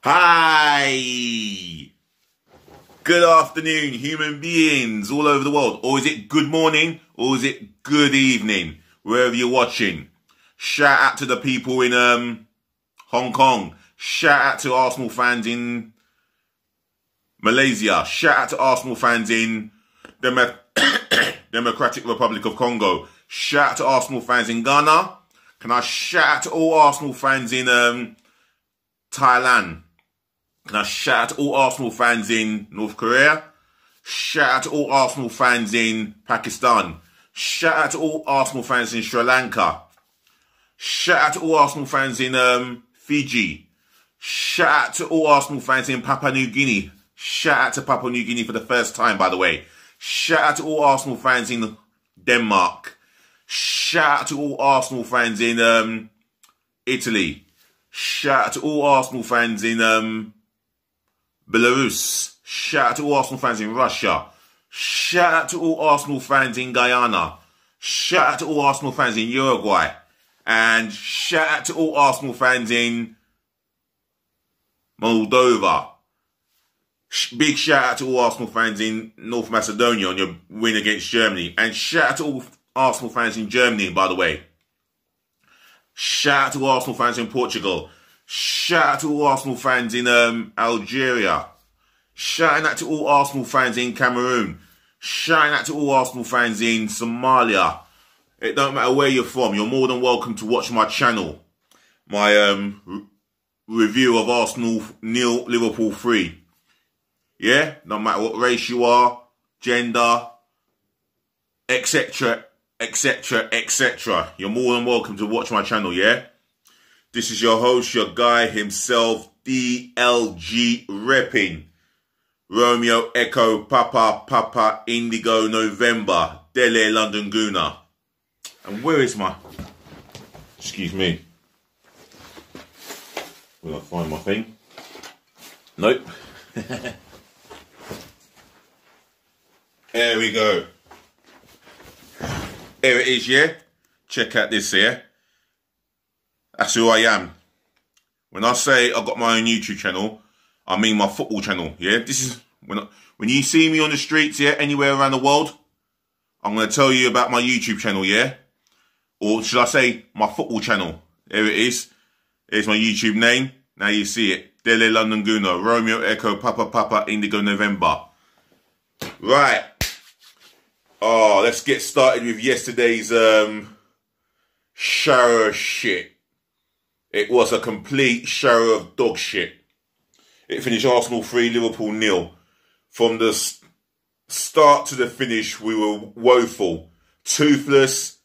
Hi! Good afternoon, human beings all over the world. Or is it good morning? Or is it good evening? Wherever you're watching. Shout out to the people in Hong Kong. Shout out to Arsenal fans in Malaysia. Shout out to Arsenal fans in Democratic Republic of Congo. Shout out to Arsenal fans in Ghana. Can I shout out to all Arsenal fans in Thailand? Can I shout out to all Arsenal fans in North Korea? Shout out to all Arsenal fans in Pakistan. Shout out to all Arsenal fans in Sri Lanka. Shout out to all Arsenal fans in Fiji. Shout out to all Arsenal fans in Papua New Guinea. Shout out to Papua New Guinea for the first time, by the way. Shout out to all Arsenal fans in Denmark. Shout out to all Arsenal fans in Italy. Shout out to all Arsenal fans in Belarus. Shout out to all Arsenal fans in Russia. Shout out to all Arsenal fans in Guyana. Shout out to all Arsenal fans in Uruguay. And shout out to all Arsenal fans in Moldova. Big shout out to all Arsenal fans in North Macedonia on your win against Germany. And shout out to all Arsenal fans in Germany, by the way. Shout out to all Arsenal fans in Portugal. Shout out to all Arsenal fans in Algeria. Shouting out to all Arsenal fans in Cameroon. Shouting out to all Arsenal fans in Somalia. It don't matter where you're from. You're more than welcome to watch my channel. My review of Arsenal 0, Liverpool 3. Yeah? No matter what race you are, gender, etc., etc., etc. You're more than welcome to watch my channel, yeah? This is your host, your guy himself, DLG Reppin. Romeo Echo Papa Papa Indigo November Delhi London Guna. And where is my... Excuse me. Will I find my thing? Nope. There we go. Here it is, yeah? Check out this here. That's who I am. When I say I've got my own YouTube channel, I mean my football channel, yeah? This is, when you see me on the streets, yeah, anywhere around the world, I'm going to tell you about my YouTube channel, yeah? Or should I say my football channel? There it is. Here's my YouTube name. Now you see it. Delhi London Guna, Romeo Echo Papa Papa Indigo November. Right. Oh, let's get started with yesterday's shower of shit. It was a complete shower of dog shit. It finished Arsenal 3, Liverpool 0. From the start to the finish, we were woeful. Toothless.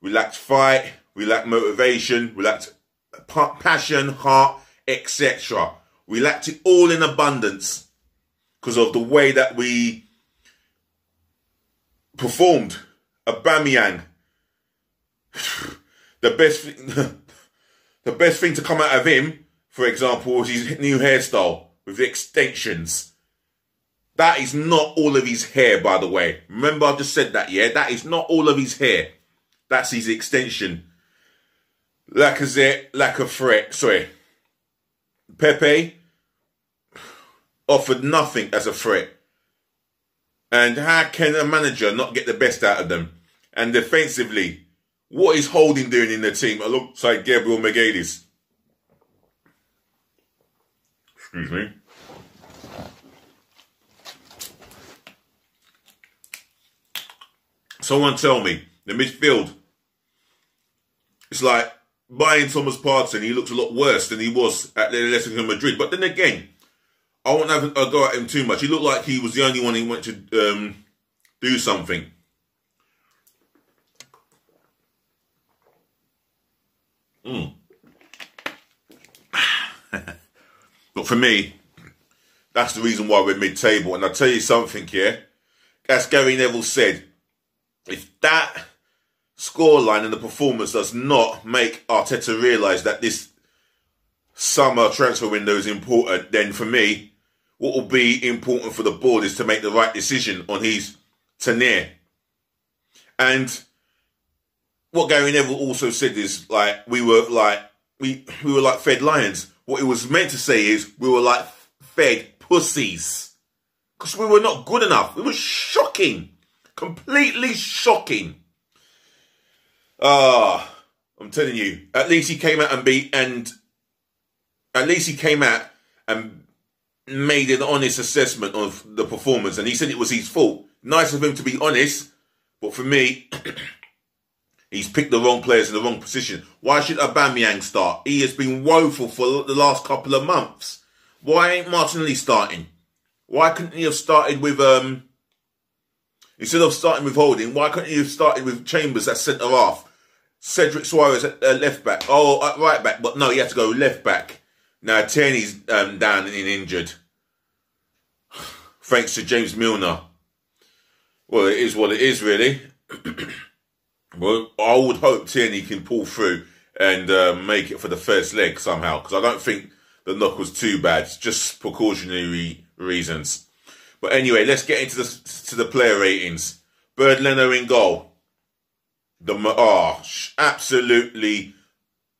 We lacked fight. We lacked motivation. We lacked passion, heart, etc. We lacked it all in abundance because of the way that we performed. Aubameyang. The best thing to come out of him, for example, was his new hairstyle with the extensions. That is not all of his hair, by the way. Remember, I just said that, yeah? That is not all of his hair. That's his extension. Lacazette, lack of threat. Sorry. Pepe offered nothing as a threat. And how can a manager not get the best out of them? And defensively, what is Holding doing in the team alongside Gabriel Magalhaes? Excuse me. Someone tell me, the midfield, it's like buying Thomas Partey. He looks a lot worse than he was at Atletico Madrid. But then again, I won't have a go at him too much. He looked like he was the only one who went to do something. But for me, that's the reason why we're mid-table. And I'll tell you something, yeah? As Gary Neville said, if that scoreline and the performance does not make Arteta realise that this summer transfer window is important, then for me, what will be important for the board is to make the right decision on his tenure. And what Gary Neville also said is, like, we were like fed lions. What it was meant to say is we were like fed pussies. Because we were not good enough. It was shocking. Completely shocking. I'm telling you, at least he came out and made an honest assessment of the performance, and he said it was his fault. Nice of him to be honest, but for me, he's picked the wrong players in the wrong position. Why should Aubameyang start? He has been woeful for the last couple of months. Why ain't Martinelli starting? Why couldn't he have started with instead of starting with Holding? Why couldn't he have started with Chambers at centre half? Cedric Suarez at left back. Oh, at right back. But no, he had to go left back. Now, Tierney's down and injured. Thanks to James Milner. Well, it is what it is, really. Well, I would hope Tierney can pull through and make it for the first leg somehow. Because I don't think the knock was too bad. It's just precautionary reasons. But anyway, let's get into the player ratings. Bird Leno in goal. Absolutely,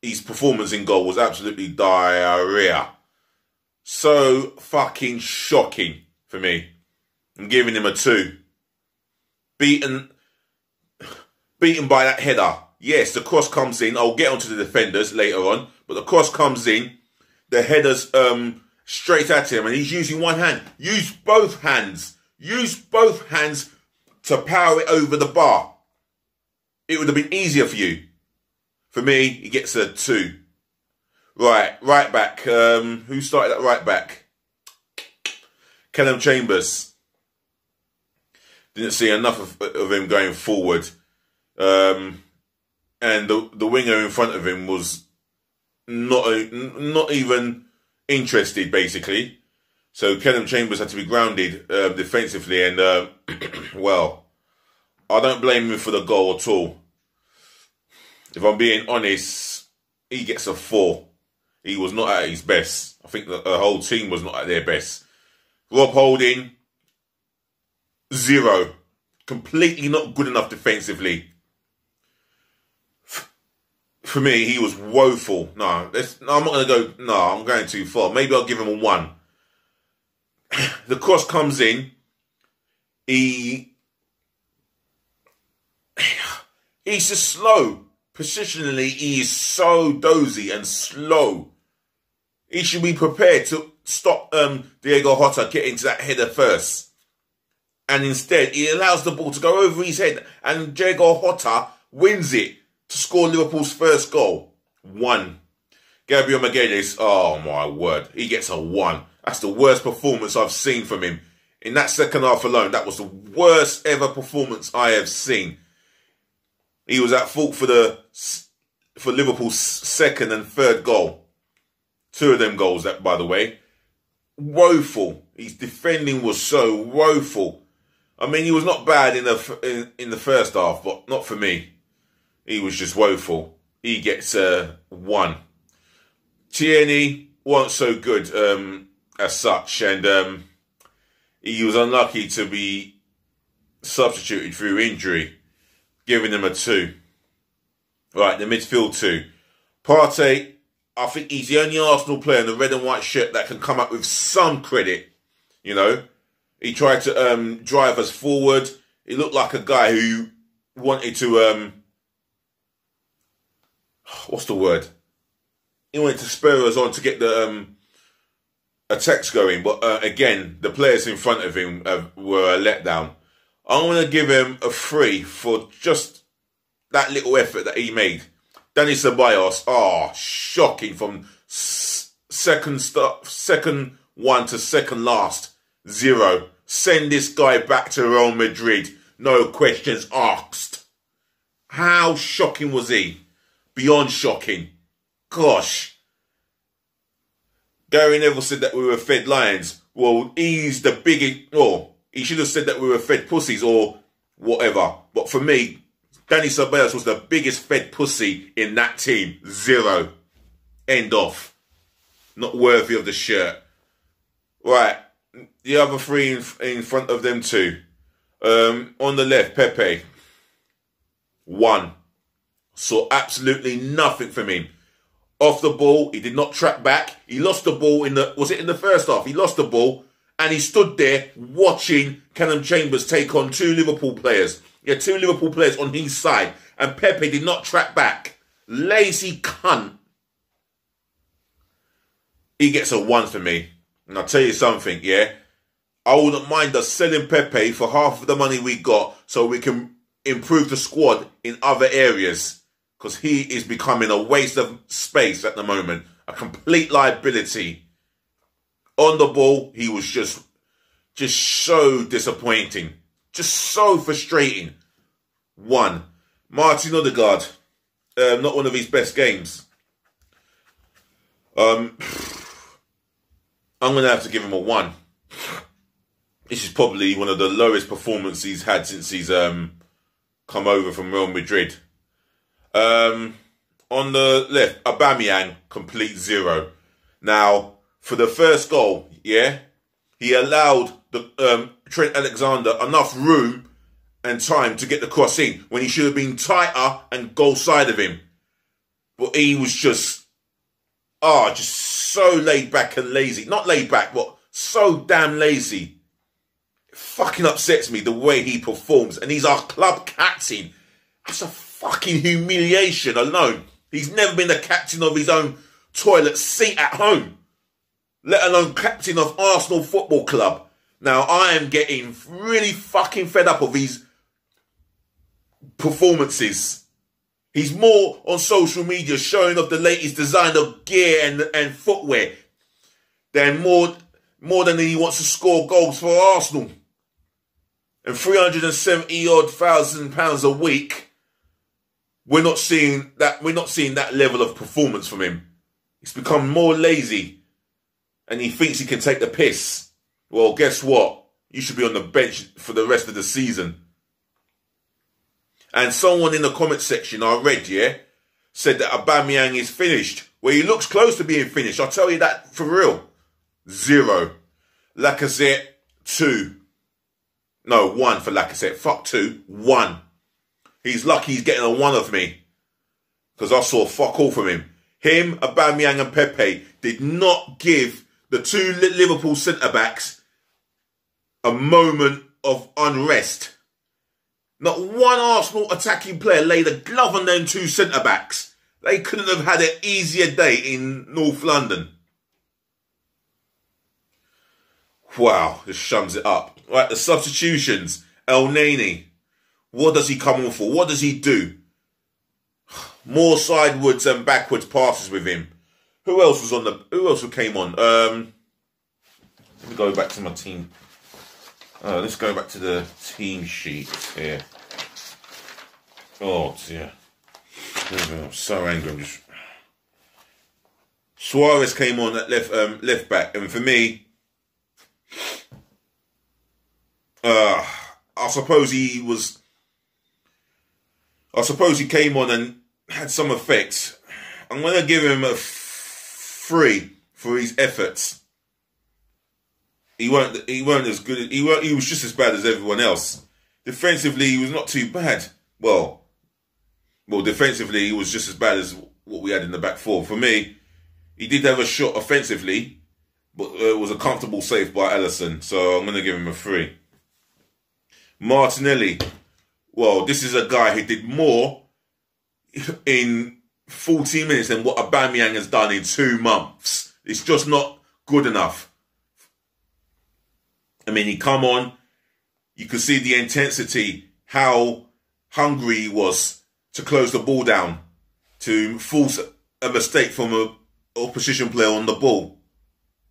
his performance in goal was absolutely diarrhea. So fucking shocking for me. I'm giving him a 2. Beaten by that header. Yes, the cross comes in. I'll get onto the defenders later on, but the cross comes in. The header's straight at him, and he's using one hand. Use both hands. Use both hands to power it over the bar. It would have been easier for you. For me, he gets a 2. Right back. Who started at right back? Callum Chambers. Didn't see enough of him going forward. And the winger in front of him was not even interested, basically. So Callum Chambers had to be grounded defensively, and well, I don't blame him for the goal at all. If I'm being honest, he gets a 4. He was not at his best. I think the whole team was not at their best. Rob Holding, 0. Completely not good enough defensively. For me, he was woeful. No, I'm not going to go. No, I'm going too far. Maybe I'll give him a 1. The cross comes in. He's just slow. Positionally, he is so dozy and slow. He should be prepared to stop Diego Jota getting to that header first. And instead, he allows the ball to go over his head, and Diego Jota wins it to score Liverpool's first goal. 1. Gabriel Magalhaes, oh my word, he gets a 1. That's the worst performance I've seen from him. In that second half alone, that was the worst ever performance I have seen. He was at fault for Liverpool's second and third goal. 2 of them goals, that, by the way. Woeful. His defending was so woeful. I mean, he was not bad in the first half, but not for me. He was just woeful. He gets a 1. Tierney wasn't so good as such, and he was unlucky to be substituted through injury, giving him a 2. Right, the midfield 2. Partey, I think he's the only Arsenal player in the red and white shirt that can come up with some credit. You know, he tried to drive us forward. He looked like a guy who wanted to what's the word? He wanted to spur us on to get the attacks going. But again, the players in front of him were a letdown. I'm going to give him a 3 for just that little effort that he made. Dani Ceballos, shocking from second one to second last. 0. Send this guy back to Real Madrid. No questions asked. How shocking was he? Beyond shocking. Gosh. Gary Neville said that we were fed lions. Well, he's the biggest... Oh, he should have said that we were fed pussies or whatever. But for me, Dani Ceballos was the biggest fed pussy in that team. 0. End off. Not worthy of the shirt. Right. The other 3 in front of them too. On the left, Pepe. 1. Saw absolutely nothing from him. off the ball. He did not track back. He lost the ball was it in the first half? He lost the ball and he stood there watching Callum Chambers take on 2 Liverpool players. He had 2 Liverpool players on his side and Pepe did not track back. Lazy cunt. He gets a 1 for me. And I'll tell you something, yeah? I wouldn't mind us selling Pepe for half of the money we got so we can improve the squad in other areas. Because he is becoming a waste of space at the moment. A complete liability. On the ball, he was just so disappointing. Just so frustrating. 1. Martin Odegaard. Not one of his best games. I'm going to have to give him a 1. This is probably one of the lowest performances he's had since he's come over from Real Madrid. On the left, Aubameyang, complete 0. Now, for the first goal, yeah, he allowed the Trent Alexander enough room and time to get the cross in when he should have been tighter and goal side of him. But he was just so laid back and lazy. Not laid back, but so damn lazy. It fucking upsets me the way he performs. And he's our club captain. That's a fucking humiliation alone. He's never been the captain of his own toilet seat at home. Let alone captain of Arsenal Football Club. Now, I am getting really fucking fed up of his performances. He's more on social media showing off the latest design of gear and footwear than more than he wants to score goals for Arsenal. And 370 odd thousand pounds a week, we're not seeing that level of performance from him. He's become more lazy and he thinks he can take the piss. Well, guess what? You should be on the bench for the rest of the season. And someone in the comment section I read, yeah, said that Aubameyang is finished. Well, he looks close to being finished. I'll tell you that for real. 0. Lacazette, 2. No, 1 for Lacazette. Fuck 2. 1. He's lucky he's getting a 1 of me. Because I saw fuck all from him. Him, Aubameyang and Pepe did not give the 2 Liverpool centre-backs a moment of unrest. Not one Arsenal attacking player laid a glove on them 2 centre-backs. They couldn't have had an easier day in North London. Wow, this shums it up. Right, the substitutions. El Neni. What does he come on for? What does he do? More sidewards and backwards passes with him. Who else came on? Let me go back to my team. Let's go back to the team sheet here. Oh dear. I'm so angry. Suarez came on at left back, and for me, I suppose he came on and had some effect. I'm going to give him a 3 for his efforts. He weren't as good. He was just as bad as everyone else. Defensively, he was not too bad. Well, defensively, he was just as bad as what we had in the back four. For me, he did have a shot offensively, but it was a comfortable save by Alisson. So I'm going to give him a 3. Martinelli. Well, this is a guy who did more in 14 minutes than what Aubameyang has done in 2 months. It's just not good enough. I mean, he come on, you could see the intensity, how hungry he was to close the ball down, to force a mistake from an opposition player on the ball.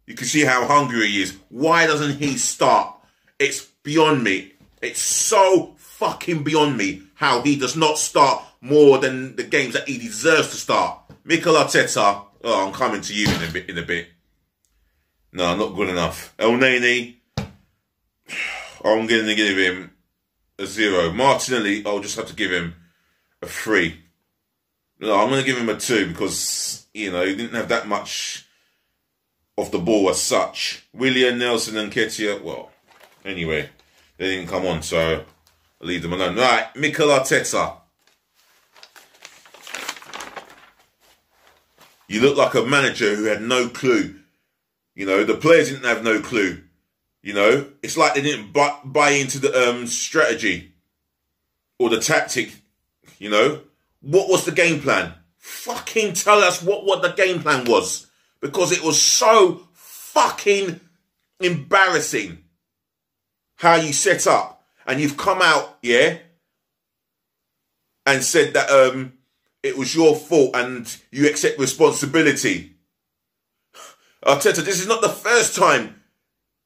You can see how hungry he is. Why doesn't he start? It's beyond me. It's so fucking beyond me how he does not start more than the games that he deserves to start. Mikel Arteta, oh, I'm coming to you in a bit. No, not good enough. El Neni, I'm going to give him a 0. Martinelli, I'll just have to give him a 3. No, I'm going to give him a 2 because, you know, he didn't have that much of the ball as such. Willian, Nelson and Ketia, well, anyway, they didn't come on, so I'll leave them alone. Right, Mikel Arteta. You look like a manager who had no clue. You know, the players didn't have no clue. You know, it's like they didn't buy into the strategy or the tactic. You know, what was the game plan? Fucking tell us what the game plan was, because it was so fucking embarrassing how you set up, and you've come out, yeah, and said that it was your fault and you accept responsibility. Arteta, this is not the first time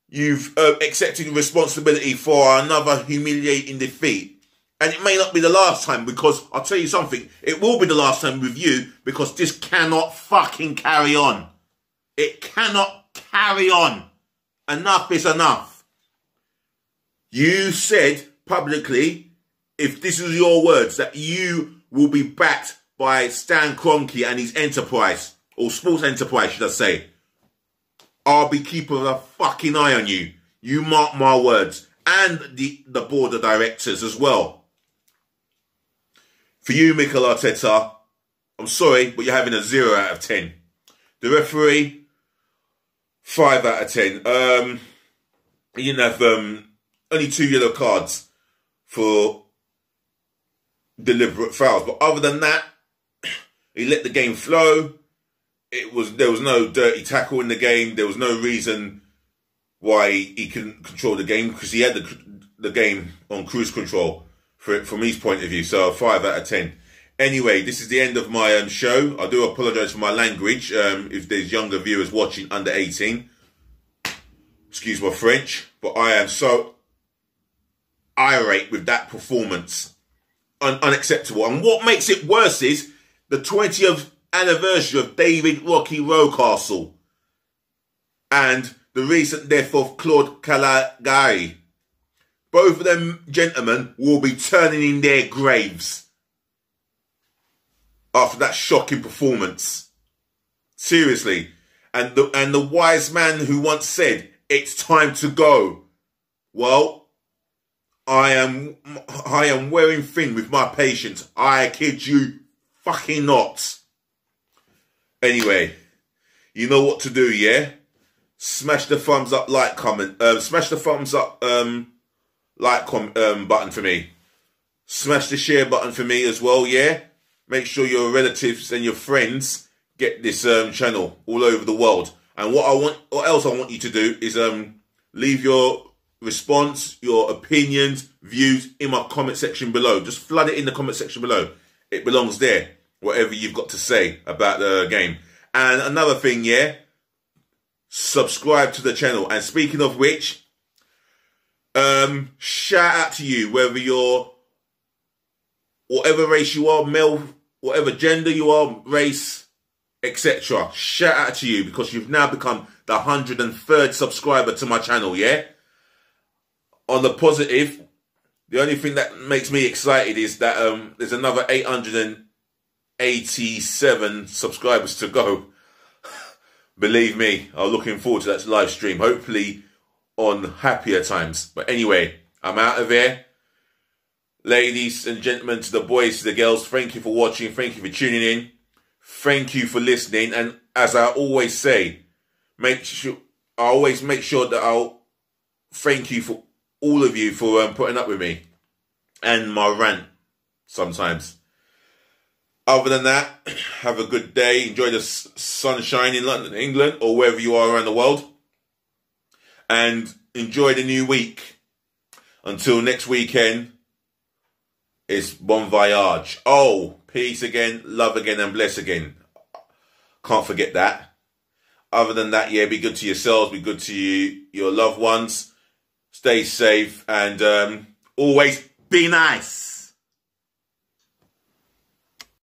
you've accepted responsibility for another humiliating defeat. And it may not be the last time, because I'll tell you something, it will be the last time with you, because this cannot fucking carry on. It cannot carry on. Enough is enough. You said publicly, if this is your words, that you will be backed by Stan Kroenke and his enterprise, or sports enterprise, should I say. I'll be keeping a fucking eye on you. You mark my words. And the board of directors as well. For you, Mikel Arteta, I'm sorry, but you're having a 0 out of 10. The referee, 5 out of 10. He didn't have only 2 yellow cards for deliberate fouls. But other than that, he let the game flow. There was no dirty tackle in the game. There was no reason why he couldn't control the game, because he had the game on cruise control from his point of view. So 5 out of 10. Anyway, this is the end of my show. I do apologise for my language. If there's younger viewers watching under 18, excuse my French, but I am so irate with that performance. Unacceptable. And what makes it worse is the 20th anniversary of David Rocky Rocastle and the recent death of Claude Caligari. Both of them gentlemen will be turning in their graves after that shocking performance. Seriously. And the wise man who once said, "It's time to go." Well, I am wearing thin with my patience. I kid you fucking not. Anyway, you know what to do, yeah? Smash the thumbs up, like, comment. Smash the thumbs up, button for me. Smash the share button for me as well, yeah? Make sure your relatives and your friends get this channel all over the world. And what else I want you to do is leave your response, your opinions, views in my comment section below. Just flood it in the comment section below. It belongs there. Whatever you've got to say about the game. And another thing, yeah, subscribe to the channel. And speaking of which, shout out to you, whether you're whatever race you are, male, whatever gender you are, race, etc. Shout out to you, because you've now become the 103rd subscriber to my channel, yeah? On the positive, the only thing that makes me excited is that there's another 887 subscribers to go. Believe me, I'm looking forward to that live stream, hopefully on happier times. But anyway, I'm out of here. Ladies and gentlemen, to the boys, to the girls, thank you for watching. Thank you for tuning in. Thank you for listening. And as I always say, make sure that I'll thank you for all of you for putting up with me and my rant sometimes. Other than that, have a good day. Enjoy the sunshine in London, England, or wherever you are around the world. And enjoy the new week. Until next weekend, it's bon voyage. Oh, peace again, love again, and bless again. Can't forget that. Other than that, yeah, be good to yourselves, be good to your loved ones. Stay safe, and always be nice.